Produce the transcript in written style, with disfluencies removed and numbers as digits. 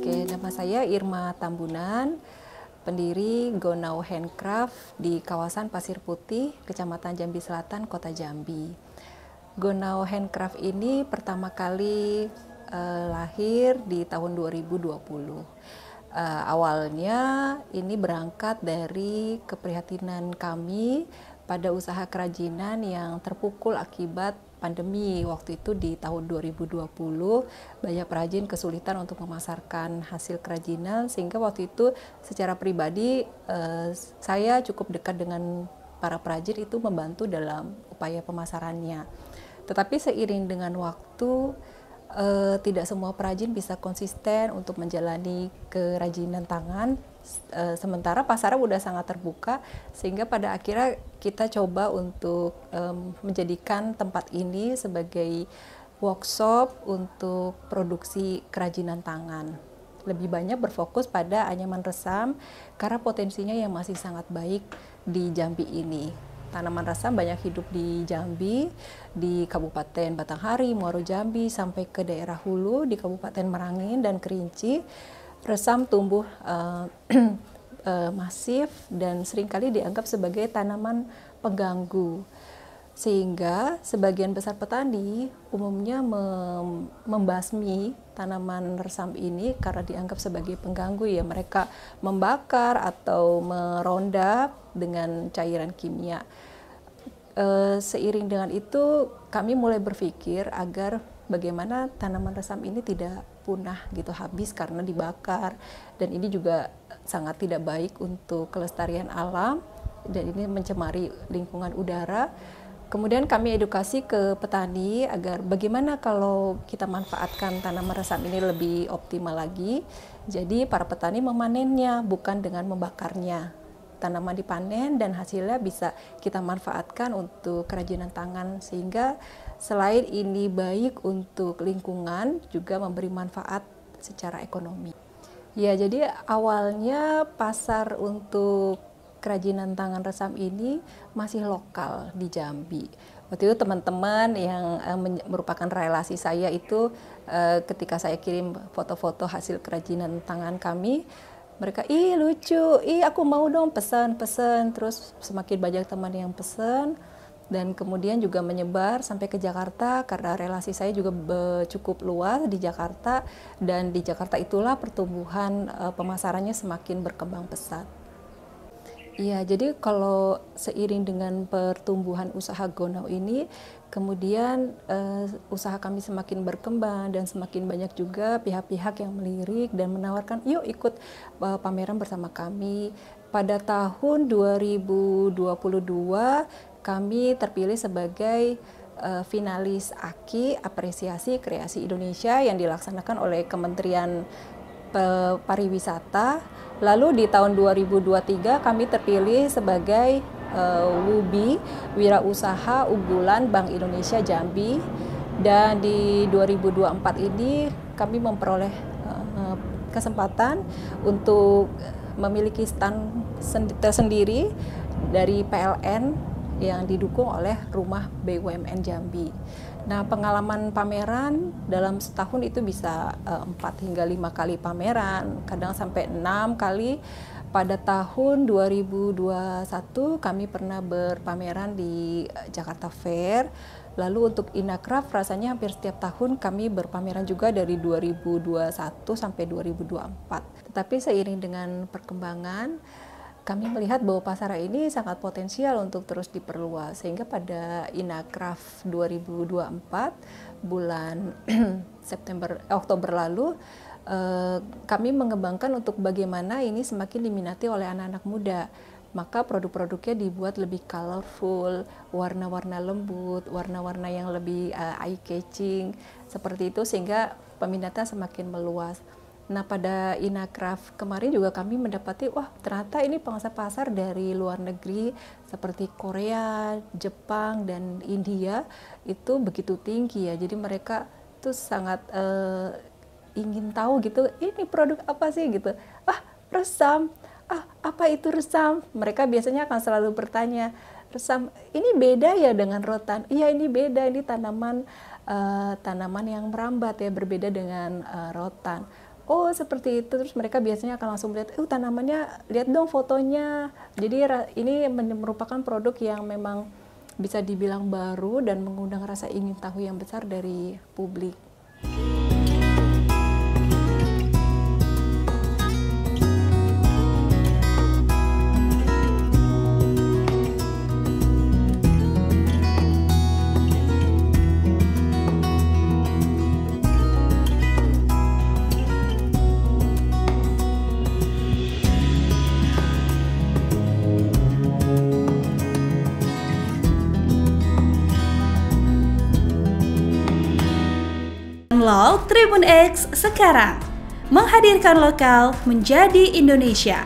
Oke, nama saya Irma Tambunan, pendiri Gonau Handcraft di kawasan Pasir Putih, Kecamatan Jambi Selatan, Kota Jambi. Gonau Handcraft ini pertama kali lahir di tahun 2020. Awalnya ini berangkat dari keprihatinan kami pada usaha kerajinan yang terpukul akibat pandemi. Waktu itu di tahun 2020 banyak perajin kesulitan untuk memasarkan hasil kerajinan, sehingga waktu itu secara pribadi saya cukup dekat dengan para perajin itu membantu dalam upaya pemasarannya. Tetapi seiring dengan waktu tidak semua perajin bisa konsisten untuk menjalani kerajinan tangan, sementara pasarnya udah sangat terbuka, sehingga pada akhirnya kita coba untuk menjadikan tempat ini sebagai workshop untuk produksi kerajinan tangan. Lebih banyak berfokus pada anyaman resam karena potensinya yang masih sangat baik di Jambi ini. Tanaman resam banyak hidup di Jambi, di Kabupaten Batanghari, Muaro Jambi, sampai ke daerah hulu di Kabupaten Merangin dan Kerinci. Resam tumbuh masif dan seringkali dianggap sebagai tanaman pengganggu. Sehingga sebagian besar petani umumnya membasmi tanaman resam ini karena dianggap sebagai pengganggu, ya mereka membakar atau merondap dengan cairan kimia. Seiring dengan itu kami mulai berpikir agar bagaimana tanaman resam ini tidak punah gitu, habis karena dibakar, dan ini juga sangat tidak baik untuk kelestarian alam dan ini mencemari lingkungan udara. Kemudian kami edukasi ke petani agar bagaimana kalau kita manfaatkan tanaman resam ini lebih optimal lagi. Jadi para petani memanennya bukan dengan membakarnya. Tanaman dipanen dan hasilnya bisa kita manfaatkan untuk kerajinan tangan, sehingga selain ini baik untuk lingkungan juga memberi manfaat secara ekonomi. Ya, jadi awalnya pasar untuk kerajinan tangan resam ini masih lokal di Jambi. Waktu itu teman-teman yang merupakan relasi saya itu ketika saya kirim foto-foto hasil kerajinan tangan kami, mereka, ih lucu, ih aku mau dong pesan, terus semakin banyak teman yang pesan, dan kemudian juga menyebar sampai ke Jakarta karena relasi saya juga cukup luas di Jakarta, dan di Jakarta itulah pertumbuhan pemasarannya semakin berkembang pesat. Iya, jadi kalau seiring dengan pertumbuhan usaha Gonau ini, kemudian usaha kami semakin berkembang dan semakin banyak juga pihak-pihak yang melirik dan menawarkan, yuk ikut pameran bersama kami. Pada tahun 2022, kami terpilih sebagai finalis AKI, Apresiasi Kreasi Indonesia, yang dilaksanakan oleh Kementerian Pariwisata. Lalu di tahun 2023 kami terpilih sebagai WUBI, Wirausaha Unggulan Bank Indonesia Jambi, dan di 2024 ini kami memperoleh kesempatan untuk memiliki stand tersendiri dari PLN yang didukung oleh Rumah BUMN Jambi. Nah, pengalaman pameran dalam setahun itu bisa 4 hingga 5 kali pameran, kadang sampai 6 kali. Pada tahun 2021 kami pernah berpameran di Jakarta Fair. Lalu untuk Inacraft rasanya hampir setiap tahun kami berpameran juga dari 2021 sampai 2024. Tetapi seiring dengan perkembangan, kami melihat bahwa pasar ini sangat potensial untuk terus diperluas, sehingga pada Inacraft 2024 bulan Oktober lalu kami mengembangkan untuk bagaimana ini semakin diminati oleh anak-anak muda. Maka produk-produknya dibuat lebih colorful, warna-warna lembut, warna-warna yang lebih eye-catching, seperti itu, sehingga peminatnya semakin meluas. Nah, pada Inacraft kemarin juga kami mendapati, wah ternyata ini pangsa pasar dari luar negeri seperti Korea, Jepang, dan India itu begitu tinggi ya. Jadi mereka tuh sangat ingin tahu gitu, ini produk apa sih gitu. Ah, resam. Ah, apa itu resam? Mereka biasanya akan selalu bertanya, resam ini beda ya dengan rotan? Iya, ini beda, ini tanaman yang merambat ya, berbeda dengan rotan. Oh, seperti itu. Terus mereka biasanya akan langsung melihat, tanamannya, lihat dong fotonya. Jadi ini merupakan produk yang memang bisa dibilang baru dan mengundang rasa ingin tahu yang besar dari publik. Download Tribun X sekarang, menghadirkan lokal menjadi Indonesia.